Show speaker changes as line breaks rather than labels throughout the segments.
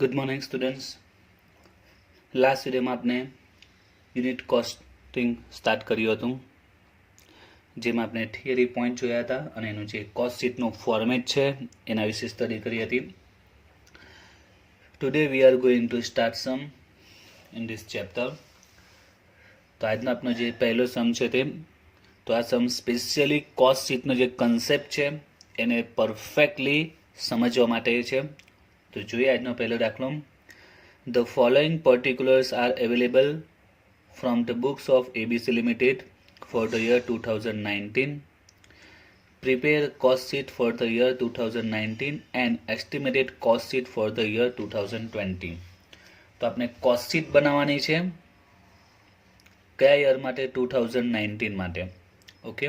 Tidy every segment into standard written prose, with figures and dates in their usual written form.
Good morning students. Last વિડીયોમાં આપણે unit costing start કર્યું હતું, જેમાં આપણે થિયરી પોઈન્ટ જોયા હતા અને એનું જે કોસ્ટ શીટનું ફોર્મેટ છે એના વિશે સ્ટડી કરી હતી. Today we are going to start some in this chapter. તો આજનો આપણો જે પહેલો સમ છે તે, તો આ સમ સ્પેશિયલી કોસ્ટ શીટનો જે કન્સેપ્ટ છે એને પરફેક્ટલી સમજવા માટે છે. તો જોઈએ આજનો પહેલો દાખલો. The following particulars are available from the books of ABC Limited for the year 2019. Prepare cost sheet for the year 2019 and estimated cost sheet for the year 2020. તો આપણે કોસ્ટ શીટ બનાવવાની છે કયા યર માટે? 2019 માટે. ઓકે.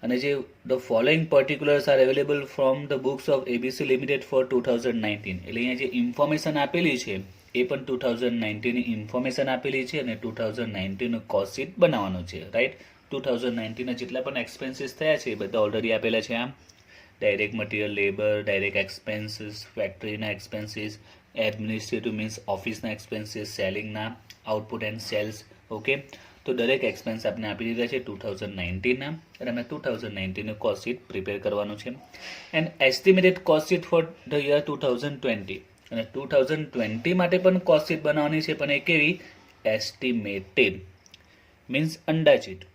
અને જે the following particulars are available from the books of ABC limited for 2019, એટલે અહીંયા જે ઇન્ફોર્મેશન આપેલી છે એ પણ 2019ની ઇન્ફોર્મેશન આપેલી છે અને 2019નું કોસ્ટ શીટ બનાવવાનું છે. રાઈટ. 2019ના જેટલા પણ એક્સપેન્સીસ થયા છે એ બધા ઓલરેડી આપેલા છે. આમ direct material, labour, direct expenses, ફેક્ટરીના એક્સપેન્સીસ, એડમિનિસ્ટ્રેટિવ મીન્સ ઓફિસના એક્સપેન્સીસ, સેલિંગના, આઉટપુટ એન્ડ સેલ્સ. ઓકે. તો દરેક એક્સપેન્સ આપણે આપી દીધા છે 2019ના, અને અમે 2019નું કોસ્ટ શીટ પ્રિપેર કરવાનું છે. And estimated cost sheet for the year 2020, અને 2020 માટે પણ કોસ્ટ શીટ બનાવવાની છે, પણ એ કેવી? એસ્ટિમેટેડ મીન્સ અંદાજિત.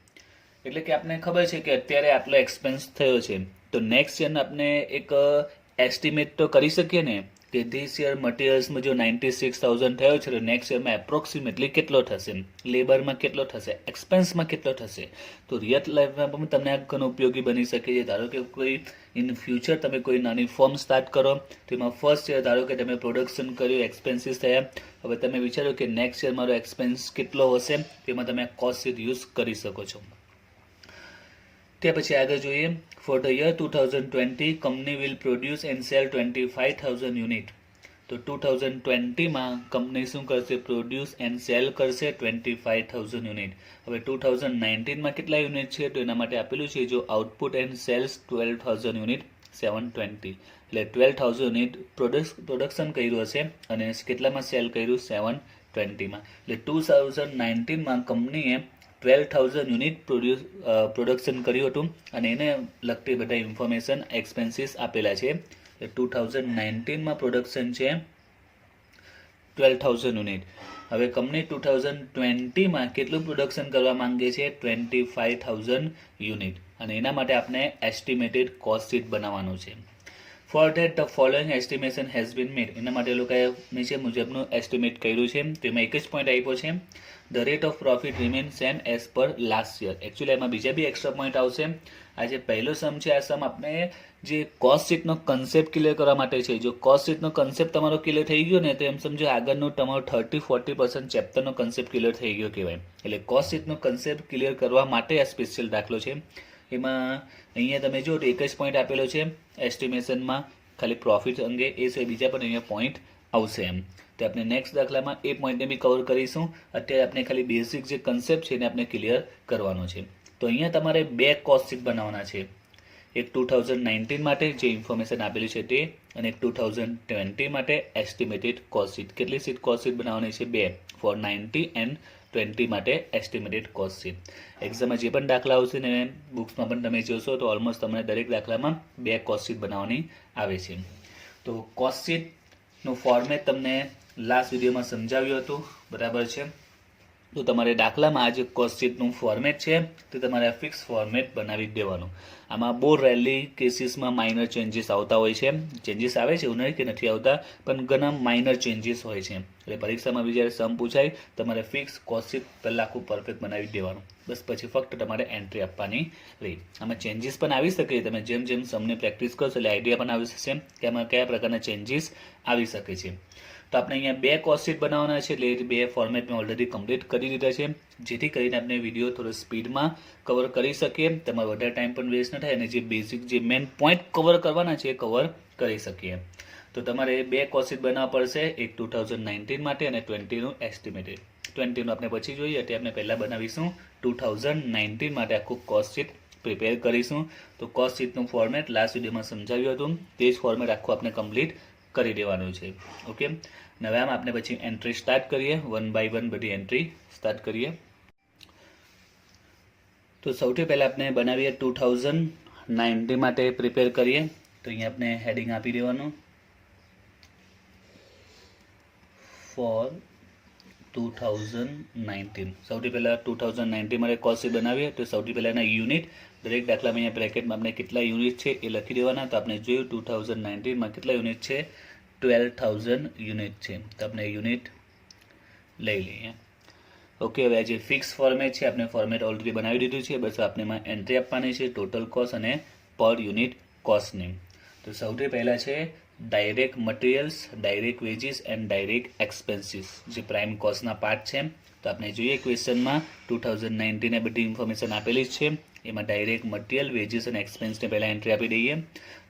એટલે કે આપણે ખબર છે કે અત્યારે આટલો એક્સપેન્સ થયો છે, તો નેક્સ્ટ યર આપણે એક એસ્ટિમેટ તો કરી શકીએ ને કે ધીસ યર મટીરિયલ્સમાં જો 96,000 થયો છે તો નેક્સ્ટ યરમાં એપ્રોક્સિમેટલી કેટલો થશે, લેબરમાં કેટલો થશે, એક્સપેન્સમાં કેટલો થશે. તો રિયલ લાઈફમાં પણ તમને આ ઘણું ઉપયોગી બની શકે છે. ધારો કે કોઈ ઇન ફ્યુચર તમે કોઈ નાની ફોર્મ સ્ટાર્ટ કરો, તેમાં ફર્સ્ટ યર ધારો કે તમે પ્રોડક્શન કર્યું, એક્સપેન્સીસ થયા, હવે તમે વિચારો કે નેક્સ્ટ યર મારો એક્સપેન્સ કેટલો હશે, તેમાં તમે કોસ્ટ શીટ યુઝ કરી શકો છો. ત્યાર પછી આગળ જોઈએ. For the year 2020 company will produce and cell 25,000 unit. તો 2020માં કંપની શું કરશે? પ્રોડ્યુસ એન્ડ સેલ કરશે 25,000 યુનિટ. હવે 2019માં કેટલા યુનિટ છે? તો એના માટે આપેલું છે જો આઉટપુટ એન્ડ સેલ્સ 12,000 યુનિટ 720, એટલે 12,000 યુનિટ પ્રોડક્શન કર્યું હશે અને કેટલામાં સેલ કર્યું? 720માં. એટલે 2019માં કંપનીએ 12,000 યુનિટ પ્રોડક્શન કર્યું હતું અને એને લગતી બધા ઇન્ફોર્મેશન, એક્સપેન્સીસ આપેલા છે. 2019માં પ્રોડક્શન છે 12,000 યુનિટ. હવે કંપની 2020માં કેટલું પ્રોડક્શન કરવા માંગે છે? 25,000 યુનિટ, અને એના માટે આપણે એસ્ટિમેટેડ કોસ્ટ શીટ બનાવવાનું છે. For that the following estimation has been made, એના માટે લોકોએ નીચે મુજબનું એસ્ટિમેટ કર્યું છે. તેમાં એક જ પોઈન્ટ આપ્યો છે, the rate of profit remain same as per last year. Actually એમાં બીજા બી એક્સ્ટ્રા પોઈન્ટ આવશે. આ જે પહેલો સમ છે, આ સમ આપણે જે કોસ્ટ શીટનો કન્સેપ્ટ ક્લિયર કરવા માટે છે. જો કોસ્ટ શીટનો કન્સેપ્ટ તમારો ક્લિયર થઈ ગયો ને, તો એમ સમજો આગળનું તમારો 30-40% ચેપ્ટરનો કન્સેપ્ટ ક્લિયર થઈ ગયો કહેવાય. એટલે કોસ્ટ શીટનો કન્સેપ્ટ ક્લિયર કરવા માટે આ સ્પેશિયલ દાખલો છે. એમાં અહીંયા તમે જો તો એક જ પોઈન્ટ આપેલો છે એસ્ટિમેશનમાં, ખાલી પ્રોફિટ અંગે. એ સિવાય બીજા પણ અહીંયા પોઈન્ટ આવશે એમ. તો આપણે નેક્સ્ટ દાખલામાં એ પોઈન્ટને બી કવર કરીશું. અત્યારે આપણે ખાલી બેઝિક જે કન્સેપ્ટ છે એને આપણે ક્લિયર કરવાનો છે. તો અહીંયા તમારે બે કોસ્ટ શીટ બનાવવાના છે. એક 2019 માટે જે ઇન્ફોર્મેશન આપેલી છે તે, અને એક 2020 માટે એસ્ટિમેટેડ કોસ્ટ શીટ. કેટલી શીટ કોસ્ટ શીટ બનાવવાની છે? બે. ફોર 90 એન્ડ 20 માટે એસ્ટિમેટેડ કોસ્ટ શીટ. એક્ઝામમાં જે પણ દાખલા આવશે ને બુક્સમાં પણ તમે જોશો તો ઓલમોસ્ટ તમને દરેક દાખલામાં બે કોસ્ટ શીટ બનાવવાની આવે છે. તો કોસ્ટ શીટનું ફોર્મેટ તમને લાસ્ટ વિડીયોમાં સમજાવ્યું હતું, બરાબર છે. તો તમારે દાખલામાં આ જે કોસ્ટ શીટનું ફોર્મેટ છે તે તમારે ફિક્સ ફોર્મેટ બનાવી દેવાનું. આમાં બહુ રેરલી કેસીસમાં માઇનર ચેન્જીસ આવતા હોય છે. ચેન્જીસ આવે છે એવું નહીં કે નથી આવતા, પણ ઘણા માઇનર ચેન્જીસ હોય છે. એટલે પરીક્ષામાં બી જ્યારે સમ પૂછાય તમારે ફિક્સ કોસ્ટ શીટ પહેલાં આખું પરફેક્ટ બનાવી દેવાનું. બસ પછી ફક્ત તમારે એન્ટ્રી આપવાની રહી. આમાં ચેન્જીસ પણ આવી શકે. તમે જેમ જેમ સમને પ્રેક્ટિસ કરશો એટલે આઈડિયા પણ આવી શકશે કે આમાં કયા પ્રકારના ચેન્જીસ આવી શકે છે. તો આપણે અહીંયા બે કોસ્ટ શીટ બનાવવાના છે, એટલે બે ફોર્મેટ મેં ઓલરેડી કમ્પ્લીટ કરી દીધા છે, જેથી કરીને આપણે વિડીયો થોડો સ્પીડમાં કવર કરી શકીએ, તમારો વધારે ટાઈમ પણ વેસ્ટ ન થાય અને જે બેઝિક જે મેઇન પોઈન્ટ કવર કરવાના છે એ કવર કરી શકીએ. તો તમારે બે કોસ્ટ શીટ બનાવવા પડશે, એક 2019 માટે અને 20નું એસ્ટિમેટેડ. 20નું આપણે પછી જોઈએ, એટલે આપણે પહેલાં બનાવીશું 2019 માટે આખું કોસ્ટ શીટ પ્રિપેર કરીશું. તો કોસ્ટ શીટનું ફોર્મેટ લાસ્ટ વિડીયોમાં સમજાવ્યું હતું, તે જ ફોર્મેટ આખું આપણે કમ્પ્લીટ કરી દેવાનું છે. ઓકે, હવે આમ આપણે પછી એન્ટ્રી સ્ટાર્ટ કરીએ, 1 બાય 1 બધી એન્ટ્રી સ્ટાર્ટ કરીએ. તો સૌથી પહેલાં આપણે બનાવીએ 2019 માટે પ્રિપેર કરીએ. તો અહીંયા આપણે હેડિંગ આપી દેવાનું ફોર 2019. સૌથી પહેલાં 2019 માટે કોસ્ટ બનાવીએ. તો સૌથી પહેલાં એના યુનિટ, દરેક દાખલામાં અહીંયા બ્રેકેટમાં આપણે કેટલા યુનિટ છે એ લખી દેવાના. તો આપણે જોયું 2019માં કેટલા યુનિટ છે, 12,000 યુનિટ છે. તો આપણે યુનિટ લઈ લઈએ. ઓકે, હવે આ જે ફિક્સ ફોર્મેટ છે આપણે ફોર્મેટ ઓલરેડી બનાવી દીધું છે. બસ આપણે એમાં એન્ટ્રી આપવાની છે ટોટલ કોસ્ટ અને પર યુનિટ કોસ્ટની. તો સૌથી પહેલાં છે direct materials, direct veggies and direct expenses, જે પ્રાઇમ કોસ્ટના પાર્ટ છે. તો આપણે જોઈએ ક્વેશ્ચનમાં 2019 બધી ઇન્ફોર્મેશન આપેલી જ છે. એમાં ડાયરેક્ટ મટીરિયલ, વેજીસ અને એક્સપેન્સને પહેલાં એન્ટ્રી આપી દઈએ.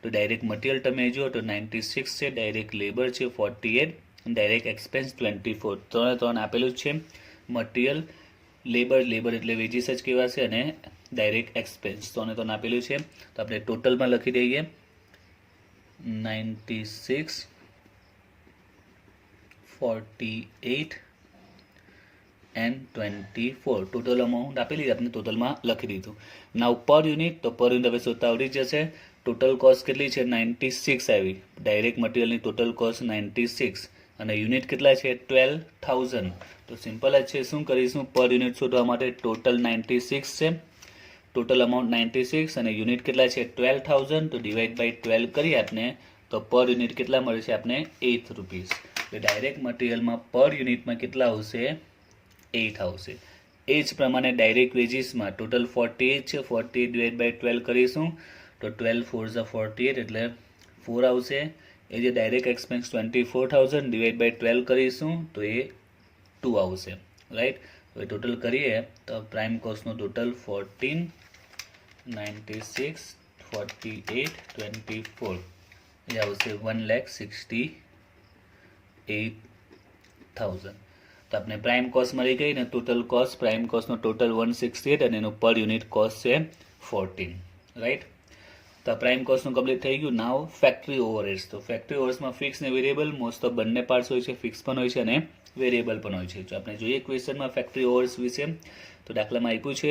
તો ડાયરેક્ટ મટીરિયલ તમે જુઓ તો 96 છે, ડાયરેક્ટ લેબર છે 48, ડાયરેક્ટ એક્સપેન્સ 24. ત્રણ આપેલું જ છે. મટીરિયલ, લેબર એટલે વેજીસ જ કહેવાશે અને ડાયરેક્ટ એક્સપેન્સ ત્રણ આપેલું છે. તો આપણે ટોટલમાં લખી દઈએ 96, 48 એન્ડ 24. ટોટલ અમાઉન્ટ આપેલી આપણે ટોટલમાં લખી દીધું. નાવ પર યુનિટ, તો પર યુનિટ હવે શોધતા આવડી જશે. ટોટલ કોસ્ટ કેટલી છે, 96 આવી. ડાયરેક્ટ મટીરિયલની ટોટલ કોસ્ટ 96 અને યુનિટ કેટલા છે, 12,000. તો સિમ્પલ જ છે, શું કરીશું, પર યુનિટ શોધવા માટે ટોટલ 96 છે, ટોટલ અમાઉન્ટ 96 અને યુનિટ કેટલા છે 12,000. તો ડિવાઈડ બાય 12 કરીએ આપણે તો પર યુનિટ કેટલા મળે છે આપણે 8 રૂપીસ. એટલે ડાયરેક્ટ મટીરિયલમાં પર યુનિટમાં કેટલા આવશે, 8 આવશે. એ જ પ્રમાણે ડાયરેક્ટ વેજીસમાં ટોટલ 48 છે, 48 ડિવાઈડ બાય 12 કરીશું તો 12 4 48 એટલે 4 આવશે. એ જે ડાયરેક્ટ એક્સપેન્સ 24,000 ડિવાઈડ બાય 12 કરીશું તો એ 2 આવશે. રાઈટ, હવે ટોટલ કરીએ તો પ્રાઇમ કોસ્ટનું ટોટલ 14, 96, 48, 24 એ આવશે 1,68,000. તો આપણે પ્રાઇમ કોસ્ટ મળી ગઈ ને ટોટલ કોસ્ટ, પ્રાઇમ કોસ્ટનો ટોટલ 168 અને એનું પર યુનિટ કોસ્ટ છે 14. રાઈટ, તો પ્રાઇમ કોસ્ટનું કમ્પ્લીટ થઈ ગયું. નાવ ફેક્ટરી ઓવરહેડ્સ. તો ફેક્ટરી ઓવરહેડ્સમાં ફિક્સ ને વેરિયેબલ, મોસ્ટ ઓફ બંને પાર્ટ્સ હોય છે, ફિક્સ પણ હોય છે અને વેરિયેબલ પણ હોય છે. જો આપણે જોઈએ ક્વેશ્ચનમાં ફેક્ટરી ઓવરહેડ્સ વિશે, તો દાખલામાં આપ્યું છે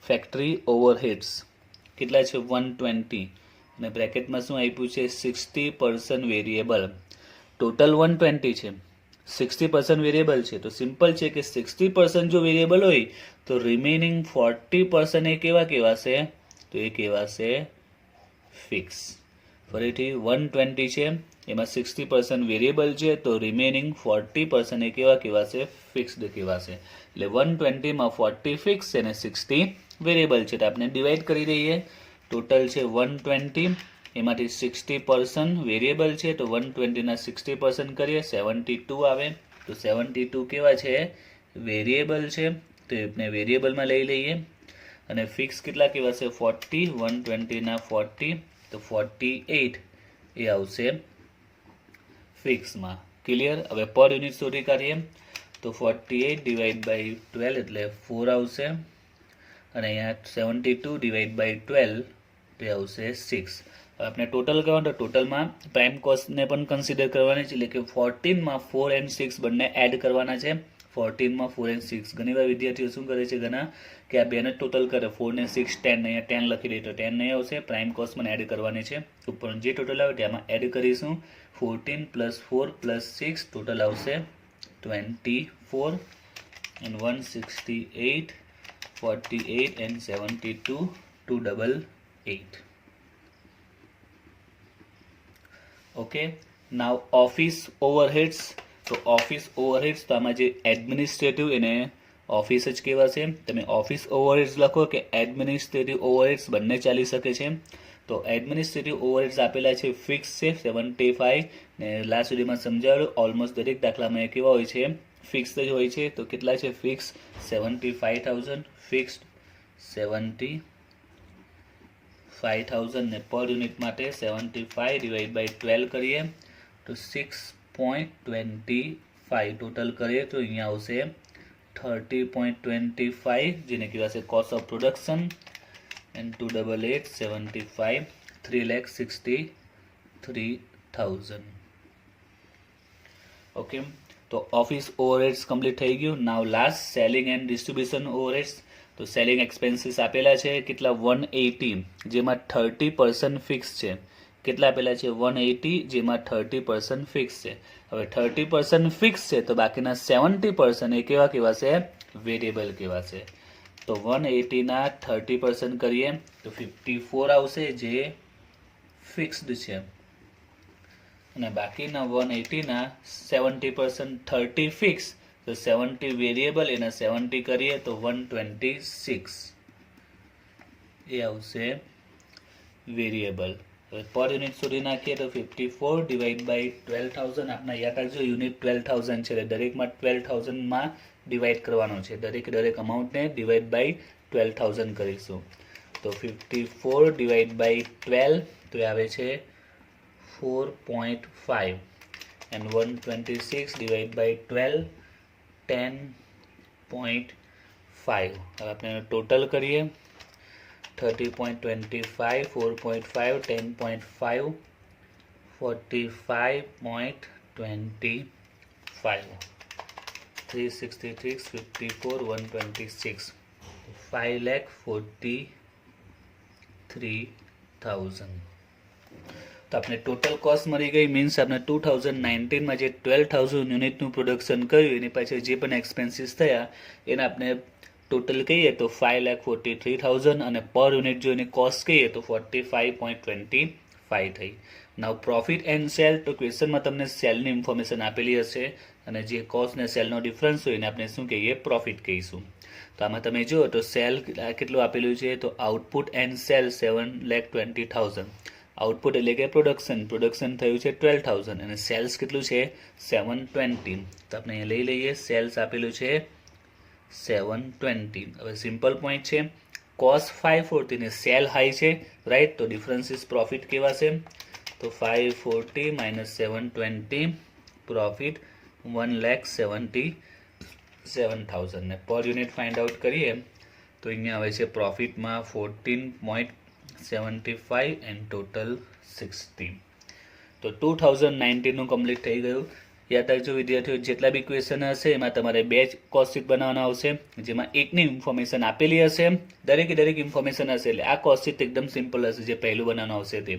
ફેક્ટરી ઓવરહેડ્સ કેટલા છે 120 અને બ્રેકેટમાં શું આપ્યું છે 60% વેરિયેબલ. ટોટલ 120 છે, 60% વેરિયેબલ છે. તો સિમ્પલ છે કે 60% જો વેરિયેબલ હોય તો રિમેનિંગ 40% એ કેવા કહેવાશે, તો એ કહેવાશે ફિક્સ. ફરીથી 120 છે, એમાં 60% વેરિયેબલ છે તો રિમેનિંગ 40% એ કેવા કહેવાશે, ફિક્સ્ડ કહેવાશે. એટલે 120માં 40 ફિક્સ છે અને 60 વેરિયેબલ છે. તો આપણે ડિવાઈડ કરી દઈએ. ટોટલ છે 120, એમાંથી 60% વેરિયેબલ છે તો 120ના 60% કરીએ 72 આવે. તો 72 કેવા છે, વેરિયેબલ છે, તો આપણે વેરિયેબલમાં લઈ લઈએ. અને ફિક્સ કેટલા કહેવાશે 40, 120ના 40 તો 48 એ આવશે ફિક્સમાં. ક્લિયર. હવે પર યુનિટ શોધી કાઢીએ તો 48 ડિવાઈડ બાય 12 એટલે 4 આવશે અને અહીંયા 72 ડિવાઈડ બાય 12 તે આવશે 6. હવે આપણે ટોટલ કરવાનું તો ટોટલમાં પ્રાઇમ કોસ્ટને પણ કન્સિડર કરવાની છે, એટલે કે 14માં 4 એન્ડ 6 બંને એડ કરવાના છે. 14માં 4 એન્ડ 6 ઘણીવાર વિદ્યાર્થીઓ શું કરે છે ઘણા કે આ બેને ટોટલ કરે 4 ને 6 10, અહીંયા 10 લખી દે તો 10 નહીં આવશે. પ્રાઇમ કોસ્ટ પણ એડ કરવાની છે. ઉપર જે ટોટલ આવે તેમાં એડ કરીશું. 14 + 4 + 6 ટોટલ આવશે 24 and 168, 48 and 72, 288. Okay, now office overheads. તો ઓફિસ ઓવરહેડ્સ તો આમાં જે એડમિનિસ્ટ્રેટિવ એને ઓફિસ જ કહેવાશે. તમે ઓફિસ ઓવરહેડ્સ લખો કે એડમિનિસ્ટ્રેટિવ ઓવરહેડ્સ બંને ચાલી શકે છે. તો એડમિનિસ્ટ્રેટિવ ઓવરહેડ્સ આપેલા છે ફિક્સ છે 75 ને લાસ્ટ સુધીમાં સમજાવ્યું ઓલમોસ્ટ દરેક દાખલામાં એ કેવા હોય છે ફિક્સ જ હોય છે. તો કેટલા છે ફિક્સ 75,000 ફિક્સ્ડ 75,000 ને પર યુનિટ માટે 75 ડિવાઈડ બાય 12 કરીએ તો 6.25 ટોટલ કરીએ તો અહીંયા આવશે 30.25 જેને કહેવાશે cost of production and 288 75 3,63,000. Okay, તો ઓફિસ ઓવરહેડ્સ કમ્પ્લીટ થઈ ગયું. Now last selling and distribution overheads. તો સેલિંગ એક્સપેન્સીસ આપેલા છે કેટલા 180, જેમાં 30% ફિક્સ છે. કેટલા આપેલા છે 180, જેમાં 30% ફિક્સ છે. હવે 30% ફિક્સ છે તો બાકીના 70% એ કેવા કહેવાશે? વેરિયેબલ કહેવાશે. તો 180 ના 30% કરીએ તો 54 આવશે, જે ફિક્સ્ડ છે, અને બાકીના 180 ના 70%, 30 ફિક્સ તો 70 વેરિયેબલ, એના 70 કરીએ તો 126 એ આવશે વેરિયેબલ. હવે પર યુનિટ સુધી નાખીએ તો 54 ડિવાઈડ બાય 12,000. આપણા યાદ રાખજો યુનિટ 12,000 છે, એટલે દરેકમાં 12,000માં ડિવાઈડ કરવાનો છે. દરેક અમાઉન્ટને ડિવાઈડ બાય 12,000 કરીશું. તો 54 ડિવાઈડ બાય 12 તો એ આવે છે 4.5, and 126 divided by 12 10.5. હવે આપણે ટોટલ કરીએ 30.25, 4.5, 10.5, 45.25, 366, 54, 126, 5,43,000. તો આપણે ટોટલ કોસ્ટ મળી ગઈ. મીન્સ આપણે 2019માં જે 12,000 યુનિટનું પ્રોડક્શન કર્યું એની પાછળ જે પણ એક્સપેન્સીસ થયા એને આપણે ટોટલ કહીએ તો 5,43,000, અને પર યુનિટ જો એની કોસ્ટ કહીએ તો 45.25 થઈ. નાવ પ્રોફિટ એન્ડ સેલ. તો ક્વેશ્ચનમાં તમને સેલની ઇન્ફોર્મેશન આપેલી હશે, અને જે કોસ્ટ ને સેલનો ડિફરન્સ હોય એને આપણે શું કહીએ? પ્રોફિટ કહીશું. તો આમાં તમે જુઓ તો સેલ કેટલું આપેલું છે? તો આઉટપુટ એન્ડ સેલ 7,20,000. આઉટપુટ એટલે કે પ્રોડક્શન થયું છે 12,000, અને સેલ્સ કેટલું છે? 720. તો આપણે અહીંયા લઈ લઈએ, સેલ્સ આપેલું છે 720. હવે સિમ્પલ પોઈન્ટ છે, કોસ્ટ 540 ને સેલ હાઈ છે, રાઈટ? તો ડિફરન્સ ઇઝ પ્રોફિટ કેવાશે. તો 540 માઇનસ 720, પ્રોફિટ 1,77,000. ને પર યુનિટ ફાઇન્ડ આઉટ કરીએ તો અહીંયા આવે છે પ્રોફિટમાં 14.75 એન્ડ ટોટલ 60. તો 2019નું કમ્પ્લીટ થઈ ગયું. યાદ રાખજો વિદ્યાર્થીઓ, જેટલા બી ક્વેશ્ચન હશે એમાં તમારે 2 કોસ્ટ શીટ બનાવવાના આવશે, જેમાં એકની ઇન્ફોર્મેશન આપેલી હશે. દરેક ઇન્ફોર્મેશન હશે, એટલે આ કોસ્ટ શીટ એકદમ સિમ્પલ હશે. જે પહેલું બનાવવાનું આવશે તે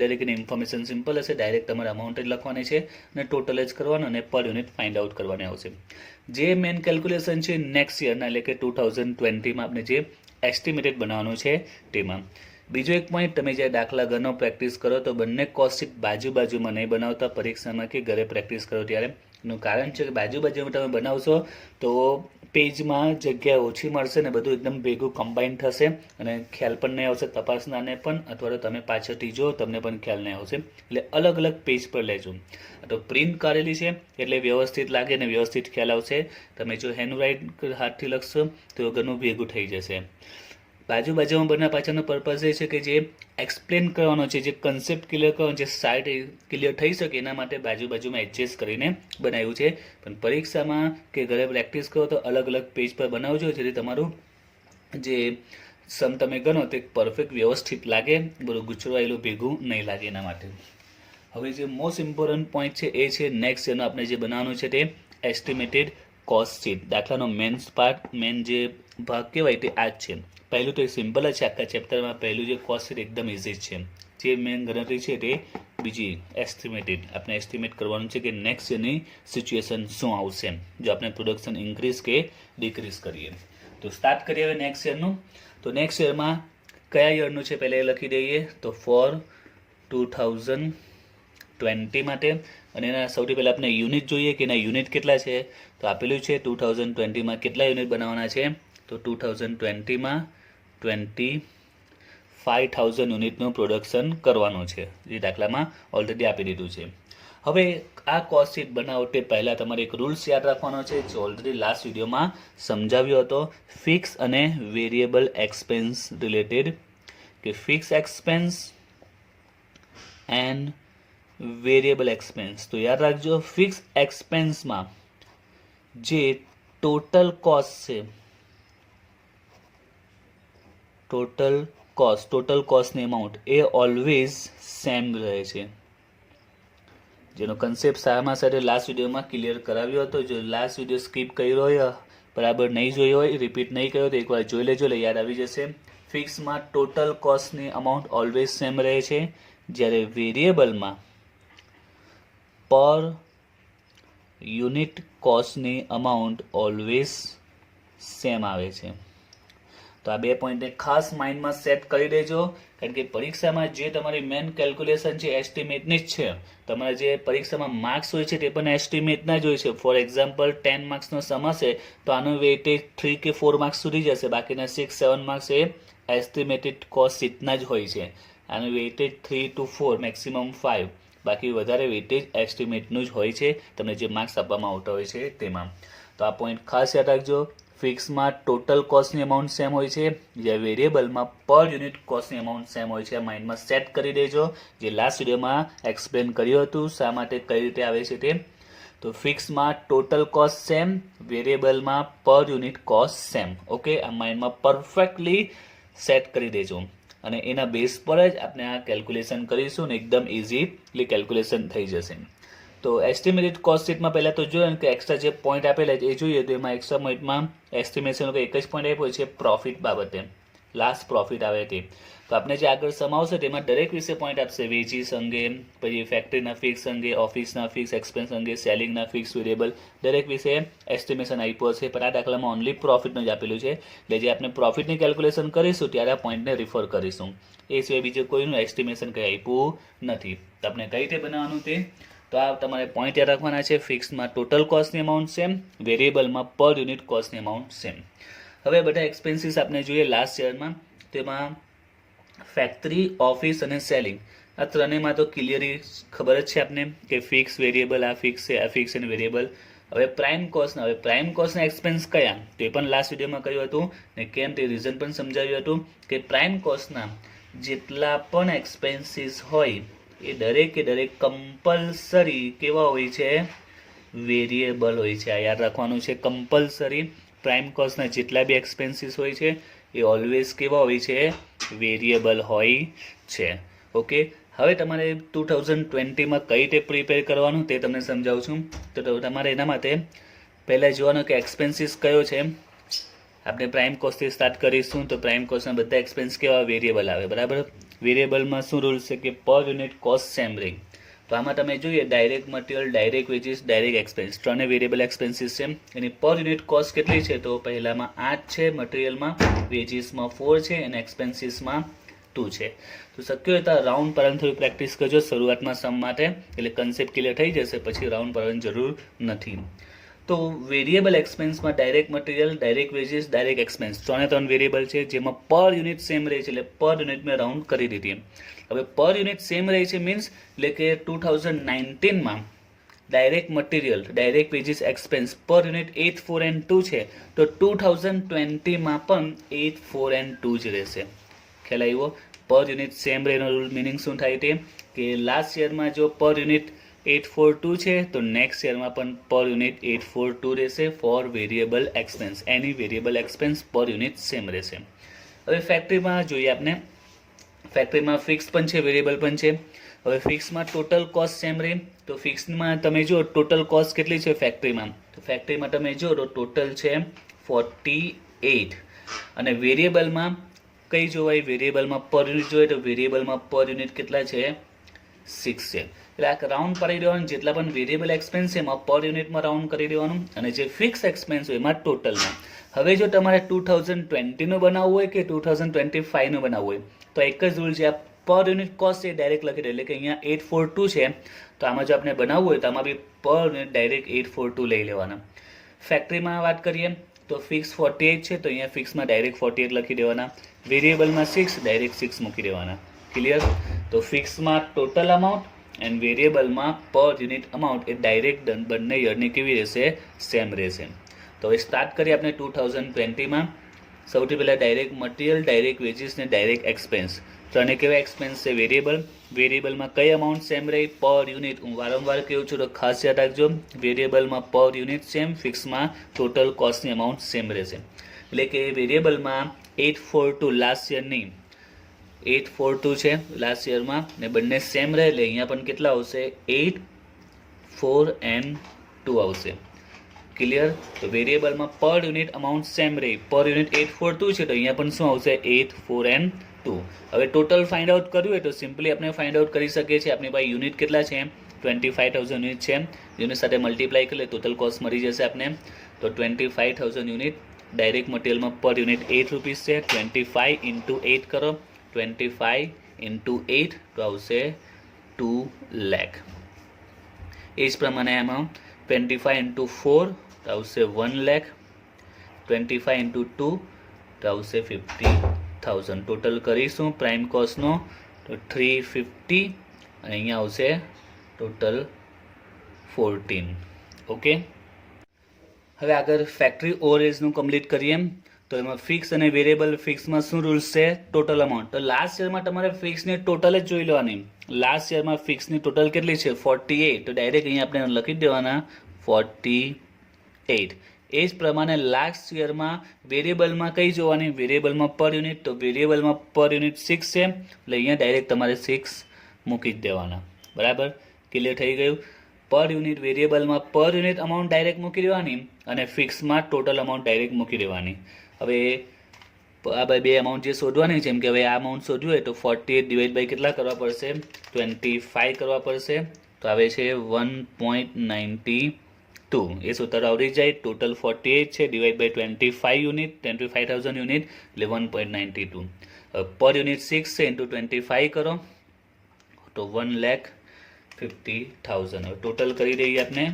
દરેકની ઇન્ફોર્મેશન સિમ્પલ હશે. ડાયરેક્ટ તમારે અમાઉન્ટ જ લખવાની છે અને ટોટલ જ કરવાનું, અને પર યુનિટ ફાઇન્ડ આઉટ કરવાની આવશે. જે મેન કેલ્ક્યુલેશન છે નેક્સ્ટ યરના એટલે કે 2020માં આપણે જે એસ્ટિમેટેડ બનાવવાનું છે તેમાં. બીજો એક પોઈન્ટ, તમે જ્યારે દાખલા ઘરનો પ્રેક્ટિસ કરો તો બંને કોસ્ટ શીટ બાજુમાં નહીં બનાવતા પરીક્ષામાં કે ઘરે પ્રેક્ટિસ કરો ત્યારે. એનું કારણ છે કે બાજુમાં તમે બનાવશો તો પેજમાં જગ્યા ઓછી મળશે ને બધું એકદમ ભેગું કમ્બાઈન થશે, અને ખ્યાલ પણ નહીં આવશે તપાસનારને પણ, અથવા તો તમે પાછળથી જો તમને પણ ખ્યાલ નહીં આવશે. એટલે અલગ પેજ પર લેજો. તો પ્રિન્ટ કરેલી છે એટલે વ્યવસ્થિત લાગે ને વ્યવસ્થિત ખ્યાલ આવશે. તમે જો હેન્ડરાઇટ હાથથી લખશો તો ઘણું ભેગું થઈ જશે. બાજુમાં બનવા પાછળનો પર્પઝ એ છે કે જે એક્સપ્લેન કરવાનો છે, જે કન્સેપ્ટ ક્લિયર કરવાનો, જે સાઇડ ક્લિયર થઈ શકે એના માટે બાજુમાં એડજસ્ટ કરીને બનાવ્યું છે. પણ પરીક્ષામાં કે ઘરે પ્રેક્ટિસ કરો તો અલગ પેજ પર બનાવજો, જેથી તમારું જે સમ તમે ગણો તે પરફેક્ટ વ્યવસ્થિત લાગે, બધું ગૂંચવાયેલું ભેગું નહીં લાગે એના માટે. હવે જે મોસ્ટ ઇમ્પોર્ટન્ટ પોઈન્ટ છે એ છે નેક્સ્ટ યરનું આપણે જે બનાવવાનું છે તે એસ્ટિમેટેડ કોસ્ટ શીટ. દાખલાનો મેન જે ભાગ કહેવાય તે આ જ છે. પહેલું તો એ સિમ્પલ જ છે, આખા ચેપ્ટરમાં પહેલું જે કોસ્ટ શીટ એકદમ ઇઝી છે. જે મેન ગણતરી છે તે બીજી એસ્ટિમેટેડ. આપણે એસ્ટિમેટ કરવાનું છે કે નેક્સ્ટ યરની સિચ્યુએશન શું આવશે જો આપણે પ્રોડક્શન ઇન્ક્રીઝ કે ડિક્રીઝ કરીએ. તો સ્ટાર્ટ કરીએ હવે નેક્સ્ટ યરનું. તો નેક્સ્ટ યરમાં કયા યરનું છે પહેલાં એ લખી દઈએ. તો ફોર 2020 માટે, અને એના સૌથી પહેલાં આપણે યુનિટ જોઈએ કે એના યુનિટ કેટલા છે. તો આપેલું છે 2020માં કેટલા યુનિટ બનાવવાના છે. તો 2020માં 25,000 યુનિટનું પ્રોડક્શન કરવાનું છે, જે દાખલામાં ઓલરેડી આપી દીધું છે. હવે આ કોસ્ટ શીટ બનાવો તે પહેલાં તમારે એક રૂલ્સ યાદ રાખવાનો છે, જે ઓલરેડી લાસ્ટ વિડીયોમાં સમજાવ્યો હતો. ફિક્સ અને વેરિયેબલ એક્સપેન્સ રિલેટેડ, કે fix expense and variable expense. તો યાદ રાખજો, ફિક્સ એક્સપેન્સમાં જે ટોટલ કોસ્ટ છે, ટોટલ કોસ્ટની અમાઉન્ટ એ ઓલવેઝ સેમ રહે છે. જેનો કન્સેપ્ટ સામા સાથે લાસ્ટ વિડીયોમાં ક્લિયર કરાવ્યો હતો. જો લાસ્ટ વિડીયો સ્કીપ કર્યો હોય, બરાબર નહીં જોયો હોય, રિપીટ નહીં કર્યો તો એકવાર જોઈ લેજો, એટલે યાદ આવી જશે. ફિક્સમાં ટોટલ કોસ્ટની અમાઉન્ટ ઓલવેઝ સેમ રહે છે, જ્યારે વેરિયેબલમાં per unit કોસ્ટની amount always same આવે છે. તો આ બે પોઈન્ટને ખાસ માઇન્ડમાં સેટ કરી દેજો, કારણ કે પરીક્ષામાં જે તમારી મેન કેલ્ક્યુલેશન છે એસ્ટિમેટની જ છે. તમારા જે પરીક્ષામાં માર્ક્સ હોય છે તે પણ એસ્ટિમેટના જ હોય છે. ફોર એક્ઝામ્પલ 10 માર્ક્સનો સમ હશે તો આનું વેઇટેજ 3 કે 4 માર્ક્સ સુધી જશે, બાકીના 6-7 માર્ક્સ એ એસ્ટિમેટેડ કોસ્ટ સીટના જ હોય છે. આનું વેઇટેજ 3 to 4 મેક્સિમમ 5, બાકી વધારે વેઇટેજ એસ્ટિમેટનું જ હોય છે તમને જે માર્ક્સ આપવામાં આવતા હોય છે તેમાં. તો આ પોઈન્ટ ખાસ યાદ રાખજો. ફિક્સમાં ટોટલ કોસ્ટની અમાઉન્ટ સેમ હોય છે, જ્યારે વેરિયેબલમાં પર યુનિટ કોસ્ટની અમાઉન્ટ સેમ હોય છે. આ માઇન્ડમાં સેટ કરી દેજો, જે લાસ્ટ વિડીયોમાં એક્સપ્લેન કર્યું હતું શા માટે કઈ રીતે આવે છે તે. તો ફિક્સમાં ટોટલ કોસ્ટ સેમ, વેરિયેબલમાં per unit cost same. Okay, આ માઇન્ડમાં પરફેક્ટલી સેટ કરી દેજો, અને એના બેઝ પર જ આપણે આ કેલ્ક્યુલેશન કરીશું ને એકદમ ઇઝીલી કેલ્ક્યુલેશન થઈ જશે. તો એસ્ટિમેટેડ કોસ્ટ શીટમાં પહેલાં તો જોઈએ કે એક્સ્ટ્રા જે પોઈન્ટ આપેલા છે એ જોઈએ. તો એમાં એક્સ્ટ્રા પોઈન્ટમાં એસ્ટિમેશન એક જ પોઈન્ટ આપ્યો છે પ્રોફિટ બાબતે, લાસ્ટ પ્રોફિટ આવે તે. તો આપણે જે આગળ સમ આવશે તેમાં દરેક વિશે પોઈન્ટ આપશે, વેજીસ અંગે, પછી ફેક્ટરીના ફિક્સ અંગે, ઓફિસના ફિક્સ એક્સપેન્સ અંગે, સેલિંગના ફિક્સ વેરિયેબલ, દરેક વિશે એસ્ટિમેશન આપ્યો છે. પણ આ દાખલામાં ઓનલી પ્રોફિટનું જ આપેલું છે, એટલે જે આપણે પ્રોફિટની કેલ્ક્યુલેશન કરીશું ત્યારે આ પોઈન્ટને રિફર કરીશું. એ સિવાય બીજું કોઈનું એસ્ટિમેશન કંઈ આપ્યું નથી. તો આપણે કઈ રીતે બનાવવાનું તે, તો આ તમારે પોઈન્ટ યાદ રાખવાના છે. ફિક્સમાં ટોટલ કોસ્ટની અમાઉન્ટ સેમ, વેરિયેબલમાં પર યુનિટ કોસ્ટની અમાઉન્ટ સેમ. હવે બધા એક્સપેન્સીસ આપણે જોઈએ લાસ્ટ યરમાં, તેમાં ફેક્ટરી, ઓફિસ અને સેલિંગ, આ ત્રણેયમાં તો ક્લિયરલી ખબર જ છે આપને કે ફિક્સ, વેરિયેબલ, આ ફિક્સ છે, આ ફિક્સ અને વેરિયેબલ. હવે પ્રાઇમ કોસ્ટના એક્સપેન્સ કયા, તે પણ લાસ્ટ વિડીયોમાં કહ્યું હતું ને કેમ તે રીઝન પણ સમજાવ્યું હતું કે પ્રાઇમ કોસ્ટના જેટલા પણ એક્સપેન્સીસ હોય એ દરેકે દરેક કમ્પલસરી કેવા હોય છે, વેરિયેબલ હોય છે. આ યાદ રાખવાનું છે, કમ્પલસરી પ્રાઇમ કોસ્ટના જેટલા બી એક્સપેન્સીસ હોય છે એ ઓલવેઝ કેવા હોય છે, વેરિયેબલ હોય છે. ઓકે, હવે તમારે 2020માં કઈ રીતે પ્રિપેર કરવાનું તે તમને સમજાવું છું. તો તમારે એના માટે પહેલાં જોવાનું કે એક્સપેન્સીસ કયો છે. આપણે પ્રાઇમ કોસ્ટથી સ્ટાર્ટ કરીશું. તો પ્રાઇમ કોસ્ટના બધા એક્સપેન્સ કેવા, વેરિયેબલ આવે, બરાબર. વેરિયેબલમાં શું રૂલ છે કે પર યુનિટ કોસ્ટ સેમ રહે. તો આમાં તમે જોઈએ direct material, direct wages, direct expense, ત્રણે વેરિયેબલ એક્સપેન્સીસ છે. એની પર યુનિટ કોસ્ટ કેટલી છે, તો પહેલામાં 8 છે મટીરિયલમાં, વેજીસમાં 4 છે અને એક્સપેન્સીસમાં 2 છે. તો શક્ય હોય તો રાઉન્ડ પાડવાની થોડી પ્રેક્ટિસ કરજો શરૂઆતમાં સમ માટે, એટલે કન્સેપ્ટ ક્લિયર થઈ જશે, પછી રાઉન્ડ પાડવાની જરૂર નથી. તો વેરિયેબલ એક્સપેન્સમાં direct material, direct wages, direct expense, ત્રણ વેરિયેબલ છે, જેમાં પર યુનિટ સેમ રહે છે, એટલે પર યુનિટ મેં રાઉન્ડ કરી દીધી. હવે પર યુનિટ સેમ રહે છે મીન્સ એટલે કે 2019માં direct material, direct wages, expense per unit 8, 4 and 2 છે, તો 2020માં પણ 8, 4 and 2 જ રહેશે. ખ્યાલ આવ્યો? પર યુનિટ સેમ રહેનો રૂલ મિનિંગ શું થાય તે કે લાસ્ટ યરમાં જો પર યુનિટ 842 છે તો નેક્સ્ટ યરમાં પણ પર યુનિટ 842 રહેશે ફોર વેરિયેબલ એક્સપેન્સ. એની variable expense per unit same રહેશે. હવે ફેક્ટરીમાં જોઈએ આપણે, ફેક્ટરીમાં ફિક્સ પણ છે, વેરિયેબલ પણ છે. હવે ફિક્સમાં ટોટલ કોસ્ટ સેમ રહે. તો ફિક્સમાં તમે જો ટોટલ કોસ્ટ કેટલી છે ફેક્ટરીમાં, તો ફેક્ટરીમાં તમે જો તો ટોટલ છે 48, અને વેરિયેબલમાં કઈ જોવાય, વેરિયેબલમાં પર યુનિટ જોઈએ તો વેરિયેબલમાં પર યુનિટ કેટલા છે, 6 છે. એટલે આ રાઉન્ડ કરી દેવાનું, જેટલા પણ વેરિયેબલ એક્સપેન્સ છે એમાં પર યુનિટમાં રાઉન્ડ કરી દેવાનું, અને જે ફિક્સ એક્સપેન્સ હોય એમાં ટોટલમાં. હવે જો તમારે 2020નું બનાવવું હોય કે 2025નું બનાવવું હોય તો એક જ રૂલ છે, આ પર યુનિટ કોસ્ટ એ ડાયરેક્ટ લખી દે. એટલે કે અહીંયા 842 છે તો આમાં જો આપણે બનાવવું હોય તો આમાં બી પર યુનિટ ડાયરેક્ટ 842 લઈ લેવાના. ફેક્ટરીમાં વાત કરીએ તો ફિક્સ 48 છે તો અહીંયા ફિક્સમાં ડાયરેક્ટ 48 લખી દેવાના. વેરિયેબલમાં 6 ડાયરેક્ટ 6 મૂકી દેવાના. ક્લિયર? તો ફિક્સમાં ટોટલ અમાઉન્ટ એન્ડ વેરિયેબલમાં પર યુનિટ અમાઉન્ટ એ ડાયરેક્ટ બંને યરની કેવી રહેશે, સેમ રહેશે. તો હવે સ્ટાર્ટ કરીએ આપણે 2020માં. સૌથી પહેલાં ડાયરેક્ટ મટીરિયલ, ડાયરેક્ટ વેજીસ ને ડાયરેક્ટ એક્સપેન્સ. ત્રણે કેવા એક્સપેન્સ છે, વેરિયેબલ. વેરિયેબલમાં કઈ અમાઉન્ટ સેમ રહી, પર યુનિટ. હું વારંવાર કહું છું તો ખાસ યાદ રાખજો, વેરિયેબલમાં પર યુનિટ સેમ, ફિક્સમાં ટોટલ કોસ્ટની અમાઉન્ટ સેમ રહેશે. એટલે કે વેરિયેબલમાં 842 લાસ્ટ યરની 842 છે લાસ્ટ યરમાં, ને બંને સેમ રહે એટલે અહીંયા પણ કેટલા આવશે, 8 4N2 આવશે. ક્લિયર? તો વેરિયેબલમાં પર યુનિટ અમાઉન્ટ સેમ રહે. પર યુનિટ 842 છે તો અહીંયા પણ શું આવશે? 84N2. હવે ટોટલ ફાઇન્ડ આઉટ કર્યું હોય તો સિમ્પલી આપણે ફાઇન્ડ આઉટ કરી શકીએ છીએ. આપણી પાસે યુનિટ કેટલા છે? 25,000 યુનિટ છે. યુનિટ સાથે મલ્ટીપ્લાય કરીએ ટોટલ કોસ્ટ મળી જશે આપને. તો 25,000 યુનિટ ડાયરેક્ટ મટીરિયલમાં પર યુનિટ 8 રૂપીસ છે. 25 ઇન્ટુ 8 કરો. 25 ઇન્ટુ 8 તો આવશે 2 લાખ. એ જ પ્રમાણે આમાં 25 ઇન્ટુ 4 તો આવશે 1 લાખ. 25 ઇન્ટુ 2 તો આવશે 50,000. ટોટલ કરીશું પ્રાઇમ કોસ્ટનો તો 350 અને અહીંયા આવશે ટોટલ 14. ઓકે, હવે આગળ ફેક્ટરી ઓવરહેડ્સનું કમ્પ્લીટ કરીએ. તો એમાં ફિક્સ અને વેરિયેબલ. ફિક્સમાં શું રૂલ્સ છે? Total amount. તો લાસ્ટ યરમાં તમારે ફિક્સની ટોટલ જ જોઈ લેવાની. લાસ્ટ યરમાં ફિક્સની ટોટલ કેટલી છે? 48. તો ડાયરેક્ટ અહીંયા આપણે લખી દેવાના 48. એ જ પ્રમાણે લાસ્ટ યરમાં વેરિયેબલમાં કઈ જોવાની? વેરિયેબલમાં પર યુનિટ. તો વેરિયેબલમાં પર યુનિટ 6 છે એટલે અહીંયા ડાયરેક્ટ તમારે 6 મૂકી જ દેવાના. બરાબર? ક્લિયર થઈ ગયું? પર યુનિટ વેરિયેબલમાં પર યુનિટ અમાઉન્ટ ડાયરેક્ટ મૂકી દેવાની અને ફિક્સમાં ટોટલ અમાઉન્ટ ડાયરેક્ટ મૂકી દેવાની. હવે આ બે અમાઉન્ટ જે શોધવાની છે, એમ કે હવે આ અમાઉન્ટ શોધવું હોય તો 48 ડિવાઈડ બાય કેટલા કરવા પડશે? 25 કરવા પડશે. તો આવે છે 1.92. એ સૂત્ર આવડી જાય. ટોટલ 48 છે ડિવાઈડ બાય 25 યુનિટ, 25,000 યુનિટ એટલે 1.92. પર યુનિટ 6 છે ઇન્ટુ 25 કરો તો 1,50,000. હવે ટોટલ કરી દઈએ આપણે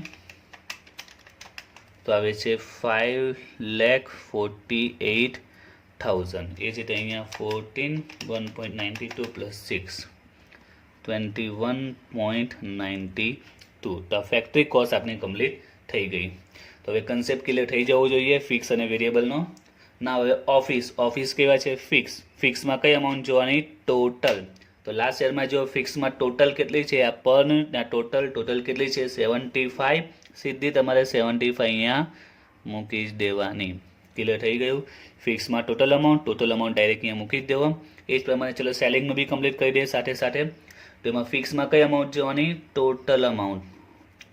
તો આવે છે 5,48,000. એ જ રીતે અહીંયા 14, 1.92 પ્લસ 6 21.92. તો આ ફેક્ટરી કોસ્ટ આપણી કમ્પ્લીટ થઈ ગઈ. તો હવે કન્સેપ્ટ ક્લિયર થઈ જવો જોઈએ ફિક્સ અને વેરિયેબલનો. ના, હવે ઓફિસ કેવા છે? ફિક્સ. ફિક્સમાં કઈ અમાઉન્ટ જોવાની? ટોટલ. તો લાસ્ટ યરમાં જો ફિક્સમાં ટોટલ કેટલી છે? આ પર ના ટોટલ કેટલી છે? 75. સીધી તમારે 75 અહીંયા મૂકી જ દેવાની. ક્લિયર થઈ ગયું? ફિક્સમાં ટોટલ અમાઉન્ટ ડાયરેક્ટ અહીંયા મૂકી જ દેવો. એ જ પ્રમાણે ચલો સેલિંગનું બી કમ્પ્લીટ કરી દઈએ સાથે સાથે. તો એમાં ફિક્સમાં કઈ અમાઉન્ટ જોવાની? Total amount.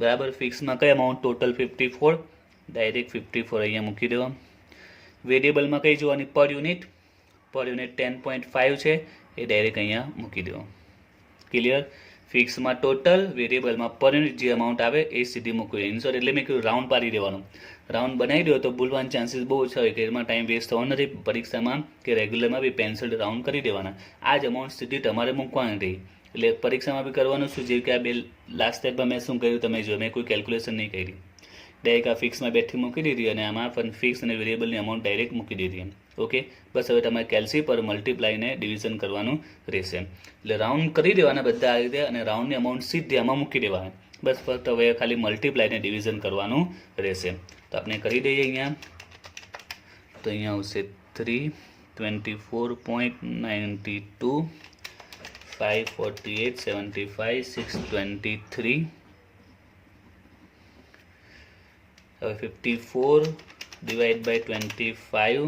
બરાબર? ફિક્સમાં કઈ અમાઉન્ટ? ટોટલ 54. ડાયરેક્ટ 54 અહીંયા મૂકી દેવા. વેરિયેબલમાં કઈ જોવાની? પર યુનિટ 10.5 છે એ ડાયરેક્ટ અહીંયા મૂકી દેવો. ક્લિયર? ફિક્સમાં ટોટલ, વેરિયેબલમાં પર યુનિટ જે અમાઉન્ટ આવે એ સીધી મૂકી. ઇન્સોર એટલે મેં કીધું રાઉન્ડ પાડી દેવાનું. રાઉન્ડ બનાવી દો તો ભૂલવાના ચાન્સીસ બહુ ઓછા હોય કે એમાં ટાઈમ વેસ્ટ થવાનો નથી. પરીક્ષામાં કે રેગ્યુલરમાં બી પેન્સિલ રાઉન્ડ કરી દેવાના. આ જ અમાઉન્ટ સીધી તમારે મૂકવાની રહી. એટલે પરીક્ષામાં બી કરવાનું શું? જેવી કે આ બે લાસ્ટ સ્ટેપમાં મેં શું કર્યું તમે જો, મેં કોઈ કેલ્ક્યુલેશન નહીં કરી. ડાયરેક્ટ આ ફિક્સમાં બેઠી મૂકી દીધી અને આમાં પણ ફિક્સ અને વેરિયેબલની અમાઉન્ટ ડાયરેક્ટ મૂકી દીધી. ઓકે, બસ હવે તમારે કેલ્સી પર મલ્ટીપ્લાયને ડિવિઝન કરવાનું રહેશે. એટલે રાઉન્ડ કરી દેવાના બધા આ રીતે અને રાઉન્ડની અમાઉન્ટ સીધી આમાં મૂકી દેવાના. બસ ફક્ત હવે ખાલી મલ્ટીપ્લાયને ડિવિઝન કરવાનું રહેશે. તો આપણે કરી દઈએ અહીંયા. તો અહીંયા આવશે 324.92, 548, 75, 623. હવે 54 divide by 25,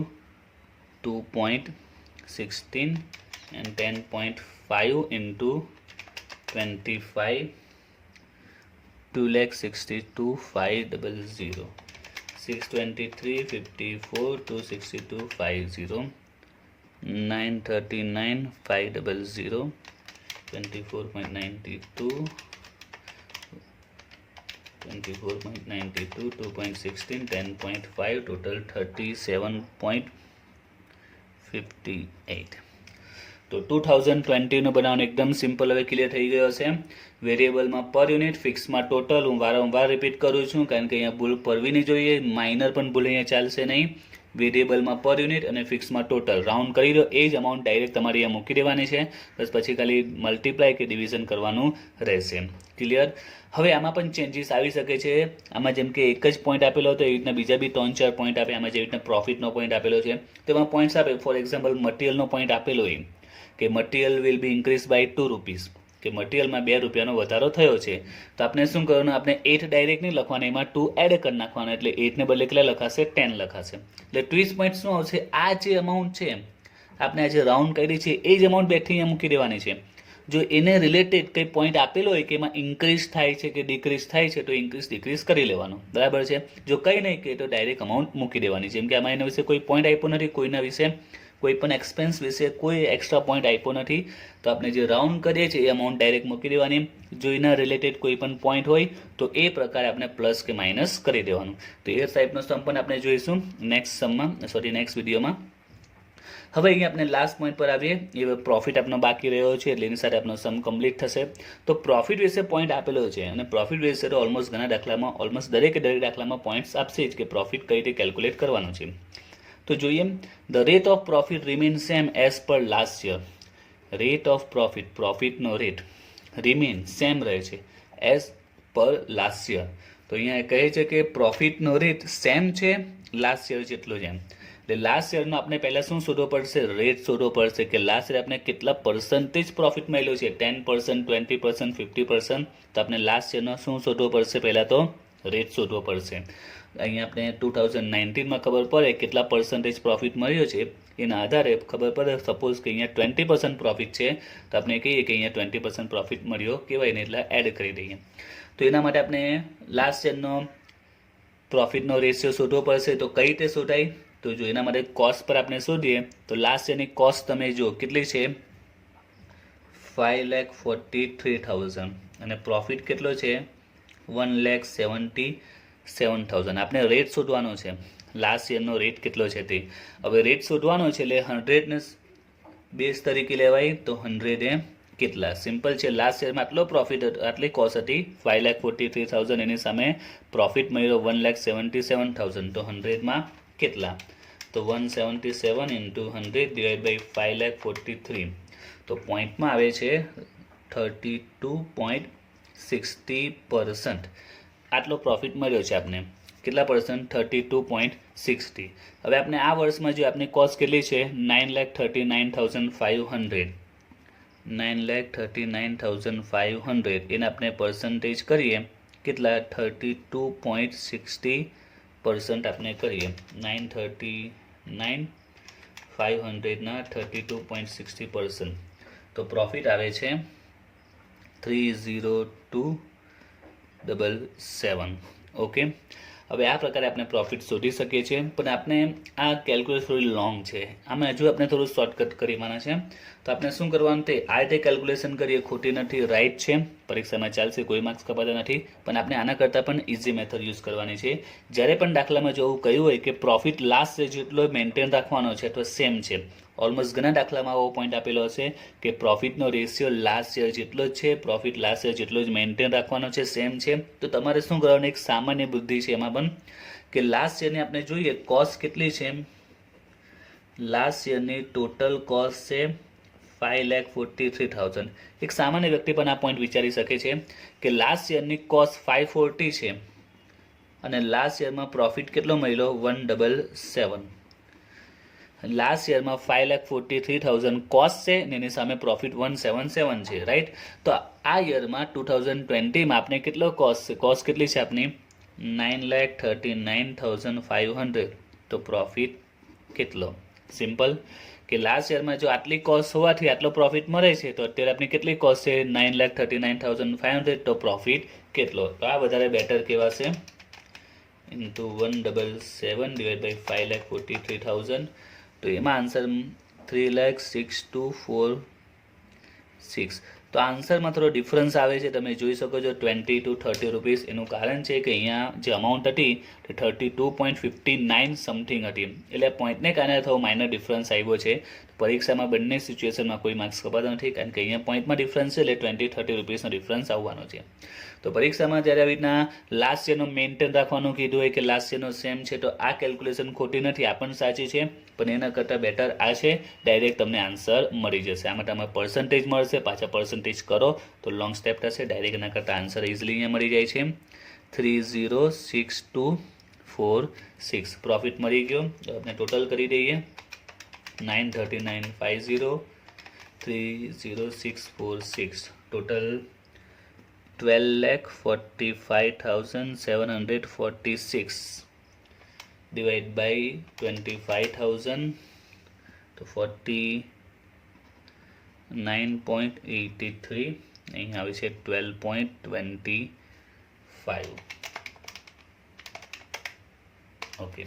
2.16 and 10.5 into 25, 2,62,500. 623, 54, 262,500, 939,500, 24.92, 2.16, 10.5, total 37.58. તો 2020નું બનાવવાનું એકદમ સિમ્પલ હવે ક્લિયર થઈ ગયો છે. વેરિયેબલમાં પર યુનિટ, ફિક્સમાં ટોટલ. હું વારંવાર રિપીટ કરું છું કારણ કે અહીંયા ભૂલ પડવી નહીં જોઈએ. માઇનર પણ ભૂલ અહીંયા ચાલશે નહીં. વેરિયેબલમાં પર યુનિટ અને ફિક્સમાં ટોટલ રાઉન્ડ કરી દો. એ જ અમાઉન્ટ ડાયરેક્ટ તમારે અહીંયા મૂકી દેવાની છે. બસ પછી ખાલી મલ્ટીપ્લાય કે ડિવિઝન કરવાનું રહેશે. ક્લિયર? હવે આમાં પણ ચેન્જીસ આવી શકે છે. આમાં જેમ કે એક જ પોઈન્ટ આપેલો હતો એ રીતના બીજા બી 3-4 પોઈન્ટ આપે. આમાં જેવી રીતના પ્રોફિટનો પોઈન્ટ આપેલો છે તેમાં પોઈન્ટ્સ આપે. ફોર એક્ઝામ્પલ મટીરિયલનો પોઈન્ટ આપેલો હોય કે material will be increase by 2 rupees, કે મટીરિયલમાં 2 રૂપિયાનો વધારો થયો છે. તો આપણે શું કરવાનું? આપણે 8 ડાયરેક્ટ નહીં લખવાના, એમાં 2 એડ કરી નાખવાના. એટલે 8ને બદલે કેટલા લખાશે? 10 લખાશે. એટલે ટ્વિસ્ટ પોઈન્ટ શું આવશે? આ જે અમાઉન્ટ છે આપણે આજે રાઉન્ડ કરી છે એ જ અમાઉન્ટ બેઠી અહીંયા મૂકી દેવાની છે. જો એને રિલેટેડ કંઈ પોઈન્ટ આપેલો હોય કે એમાં ઇન્ક્રીઝ થાય છે કે ડિક્રીઝ થાય છે તો ઇન્ક્રીઝ ડિક્રીઝ કરી લેવાનું, બરાબર છે. જો કંઈ નહીં કહે તો ડાયરેક્ટ અમાઉન્ટ મૂકી દેવાની. જેમ કે આમાં એના વિશે કોઈ પોઈન્ટ આપ્યો નથી, કોઈના વિશે કોઈ પણ એક્સપેન્સ વિશે કોઈ એક્સ્ટ્રા પોઈન્ટ આપ્યો નથી, તો આપણે જે રાઉન્ડ કરીએ છીએ એ અમાઉન્ટ ડાયરેક્ટ મૂકી દેવાની. જો એના રિલેટેડ કોઈ પણ પોઈન્ટ હોય તો એ પ્રકારે આપણે પ્લસ કે માઇનસ કરી દેવાનું. તો એ ટાઈપનો સમ પણ આપણે જોઈશું નેક્સ્ટ વિડીયોમાં. હવે અહીંયા આપણે લાસ્ટ પોઈન્ટ પર આવીએ. એ પ્રોફિટ આપણો બાકી રહ્યો છે એટલે એની સાથે આપણો સમ કમ્પ્લીટ થશે. તો પ્રોફિટ વિશે પોઈન્ટ આપેલો છે અને પ્રોફિટ વિશે તો ઓલમોસ્ટ ઘણા દાખલામાં દરેક દાખલામાં પોઈન્ટ્સ આપશે જ કે પ્રોફિટ કઈ રીતે કેલ્ક્યુલેટ કરવાનું છે. તો જોઈએ, the rate of profit remain same as per last year. Rate of પ્રોફિટનો રેટ રિમેન સેમ રહે છે એઝ પર લાસ્ટ યર. તો અહીંયા કહે છે કે પ્રોફિટનો રેટ સેમ છે લાસ્ટ યર જેટલો જ એમ. એટલે લાસ્ટ યરનો આપણે પહેલાં શું શોધવો પડશે? રેટ શોધવો પડશે કે લાસ્ટ યર આપણે કેટલા પર્સન્ટેજ પ્રોફિટ મળ્યો છે, 10%, 20%, 50%. તો આપણે લાસ્ટ યરનો શું શોધવો પડશે? પહેલાં તો રેટ શોધવો પડશે. અહીંયા આપણે 2019માં ખબર પડે કેટલા પર્સન્ટેજ પ્રોફિટ મળ્યો છે, એના આધારે ખબર પડે. સપોઝ કે અહીંયા 20% પ્રોફિટ છે તો આપણે કહીએ કે અહીંયા 20% પ્રોફિટ મળ્યો કહેવાય ને, એટલે એડ કરી દઈએ. તો એના માટે આપણે લાસ્ટ યરનો પ્રોફિટનો રેશિયો શોધવો પડશે. તો કઈ રીતે શોધાય? તો જો એના માટે કોસ્ટ પર આપણે શોધીએ તો લાસ્ટ યરની કોસ્ટ તમે જો કેટલી છે, 5,43,000 અને પ્રોફિટ કેટલો છે, 1,77,000. આપણે રેટ શોધવાનો છે, લાસ્ટ યરનો રેટ કેટલો છે તે. હવે રેટ શોધવાનો છે એટલે 100ને બેઝ તરીકે લેવાય. તો 100 એ કેટલા? સિમ્પલ છે. લાસ્ટ યરમાં આટલો પ્રોફિટ આટલી કોસ્ટ હતી 5,43,000, એની સામે પ્રોફિટ મળ્યો 1,77,000. તો 100માં કેટલા? તો 177 × 100 ડિવાઇડ બાય 5,43,000. તો પોઈન્ટમાં આવે છે 32.60%. આટલો પ્રોફિટ મળ્યો છે આપને. કેટલા પર્સન્ટ? 32.60. હવે આપણે આ વર્ષમાં જો આપની કોસ્ટ કેટલી છે, 9,39,500. 9,39,500 એને આપણે પર્સન્ટેજ કરીએ કેટલા? 32.60% આપણે કરીએ. 9,39,500ના 32.60%. તો પ્રોફિટ આવે છે 30277. ઓકે, હવે આ પ્રકારે આપણે પ્રોફિટ શોધી શકીએ છીએ. પણ આપણે આ કેલ્ક્યુલેશન થોડી લોંગ છે, આમાં હજુ આપણે થોડું શોર્ટકટ કરવાના છે. તો આપણે શું કરવાનું? તે આ રીતે કેલ્ક્યુલેશન કરીએ, ખોટી નથી, રાઈટ છે, પરીક્ષામાં ચાલશે, કોઈ માર્ક્સ કપાતા નથી. પણ આપણે આના કરતાં પણ ઇઝી મેથડ યુઝ કરવાની છે. જ્યારે પણ દાખલામાં જો એવું કહ્યું હોય કે પ્રોફિટ લાસ્ટ જેટલો મેન્ટેન રાખવાનો છે અથવા સેમ છે, ઓલમોસ્ટ ઘણા દાખલામાં આવો પોઈન્ટ આપેલો હશે કે પ્રોફિટનો રેશિયો લાસ્ટ યર જેટલો જ છે, પ્રોફિટ લાસ્ટ યર જેટલો જ મેન્ટેન રાખવાનો છે, સેમ છે. તો તમારે શું કરવાનું? એક સામાન્ય બુદ્ધિ છે એમાં પણ કે લાસ્ટ યરની આપણે જોઈએ કોસ્ટ કેટલી છે. લાસ્ટ યરની ટોટલ કોસ્ટ છે 5,43,000. એક સામાન્ય વ્યક્તિ પણ આ પોઈન્ટ વિચારી શકે છે કે લાસ્ટ યરની કોસ્ટ 540 છે અને લાસ્ટ યરમાં પ્રોફિટ કેટલો મળ્યો? 177. લાસ્ટ યરમાં 5,43,000 કોસ્ટ છે અને એની સામે પ્રોફિટ 177 છે, રાઈટ. તો આ યરમાં 2020માં આપણે કેટલો કોસ્ટ છે? કોસ્ટ કેટલી છે આપની? 9,39,500. તો પ્રોફિટ કેટલો? સિમ્પલ કે લાસ્ટ યરમાં જો આટલી કોસ્ટ હોવાથી આટલો પ્રોફિટ મળે છે તો અત્યારે આપણી કેટલી કોસ્ટ છે? 9,39,500. તો પ્રોફિટ કેટલો? તો આ વધારે બેટર કહેવાશે. Into 177 divide by 5,43,000. તો એમાં આન્સર 3,06,246. તો આન્સરમાં થોડો ડિફરન્સ આવે છે, તમે જોઈ શકો છો 20 to 30 રૂપીસ. એનું કારણ છે કે અહીંયા જે અમાઉન્ટ હતી તે 32.59 સમથિંગ હતી, એટલે પોઈન્ટને કારણે થોડો માઇનર ડિફરન્સ આવ્યો છે. પરીક્ષામાં બંને સિચ્યુએશનમાં કોઈ માર્ક્સ કપાતા નથી, કારણ કે અહીંયા પોઈન્ટમાં ડિફરન્સ છે એટલે 20-30 રૂપીસનો ડિફરન્સ આવવાનો છે. તો પરીક્ષામાં જ્યારે આવી રીતના લાસ્ટ યરનો મેન્ટેન રાખવાનું કીધું હોય કે લાસ્ટ યરનો સેમ છે, તો આ કેલ્ક્યુલેશન ખોટી નથી, આ પણ સાચી છે, પણ એના કરતાં બેટર આ છે. ડાયરેક્ટ તમને આન્સર મળી જશે. આમાં તમે પર્સન્ટેજ મળશે, પાછા પર્સન્ટેજ કરો તો લોંગ સ્ટેપ થશે. ડાયરેક્ટ એના કરતાં આન્સર ઇઝીલી અહીંયા મળી જાય છે. 3,06,246 પ્રોફિટ મળી ગયો. તો આપણે ટોટલ કરી દઈએ 9,39,500 3,06,46 ટોટલ 12,45,746 divide by 25,000 તો 40 9.83, અહીં આવે છે 12.25. ઓકે,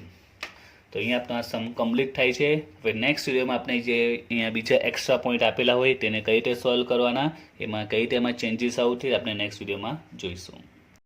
તો અહીંયા આપણા સમ કમ્પ્લીટ થાય છે. હવે નેક્સ્ટ વિડીયોમાં આપણે જે અહીંયા બીજા એક્સ્ટ્રા પોઈન્ટ આપેલા હોય તેને કઈ રીતે સોલ્વ કરવાના, એમાં કઈ રીતે એમાં ચેન્જીસ આવશે આપણે નેક્સ્ટ વિડીયોમાં જોઈશું.